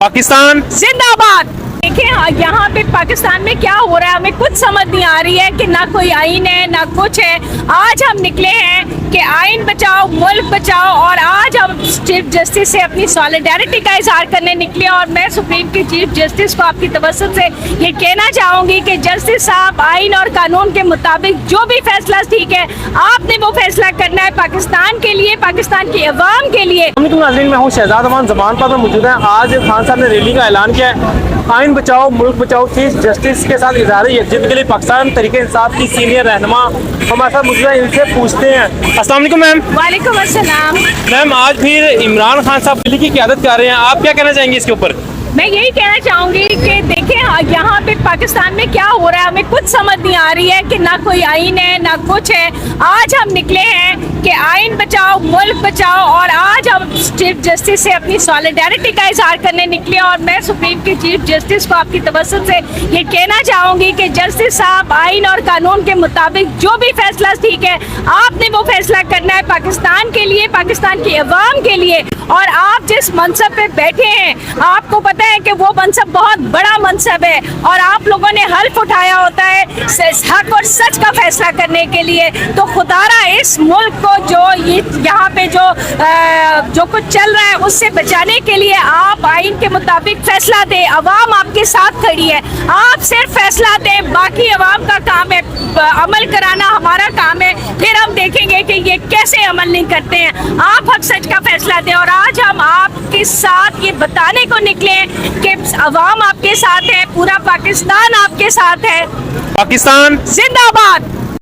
पाकिस्तान जिंदाबाद। देखिए यहाँ पे पाकिस्तान में क्या हो रहा है हमें कुछ समझ नहीं आ रही है कि ना कोई आइन है ना कुछ है। आज हम निकले हैं कि आइन बचाओ मुल्क बचाओ और आज हम चीफ जस्टिस से अपनी सॉलिडारिटी का इजहार करने निकले और मैं सुप्रीम के चीफ जस्टिस को आपकी तवज्जुह से ये कहना चाहूँगी कि जस्टिस साहब आइन और कानून के मुताबिक जो भी फैसला ठीक है आपने वो फैसला करना है पाकिस्तान के लिए, पाकिस्तान की अवाम के लिए। नाज़रीन, मैं हूँ शहजाद अमान ज़मान पर मौजूद है। आज खान साहब ने रैली का ऐलान किया है। आइन बचाओ मुल्क बचाओ चीफ जस्टिस के साथ इजहार यकजहती के लिए पाकिस्तान तहरीक इंसाफ की सीनियर रहनुमा हमारे साथ मौजूद है, इनसे पूछते हैं। अस्सलाम वालेकुम मैम। वालेकुम अस्सलाम। मैम, आज फिर इमरान खान साहब दिल्ली की क़यादत कर रहे हैं, आप क्या कहना चाहेंगे इसके ऊपर? मैं यही कहना चाहूँगी कि देखिए यहाँ पे पाकिस्तान में क्या हो रहा है हमें कुछ समझ नहीं आ रही है कि ना कोई आइन है ना कुछ है। आज हम निकले हैं कि आइन बचाओ मुल्क बचाओ और आज हम चीफ जस्टिस से अपनी सॉलिडारिटी का इजहार करने निकले और मैं सुप्रीम के चीफ जस्टिस को आपकी तवज्जुह से ये कहना चाहूँगी कि जस्टिस साहब आइन और कानून के मुताबिक जो भी फैसला ठीक है आपने वो फैसला करना है पाकिस्तान के लिए, पाकिस्तान की अवाम के लिए। और आप जिस मनसब पे बैठे हैं आपको पता है कि वो मनसब बहुत बड़ा मनसब है और आप लोगों ने हल्फ उठाया होता है हक और सच का फैसला करने के लिए। तो खुदारा इस मुल्क को जो ये यहाँ पे जो कुछ चल रहा है उससे बचाने के लिए आप आइन के मुताबिक फैसला दें। अवाम आपके साथ खड़ी है, आप सिर्फ फैसला दें, बाकी अवाम का काम है अमल कराना, हमारा काम है। फिर हम देखेंगे कि ये कैसे अमल नहीं करते हैं। आप हक सच का फैसला दें और आज हम आपके साथ ये बताने को निकले कि अवाम आपके साथ है, पूरा पाकिस्तान आपके साथ है। पाकिस्तान जिंदाबाद।